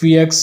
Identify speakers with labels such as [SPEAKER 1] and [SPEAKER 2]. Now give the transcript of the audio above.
[SPEAKER 1] VX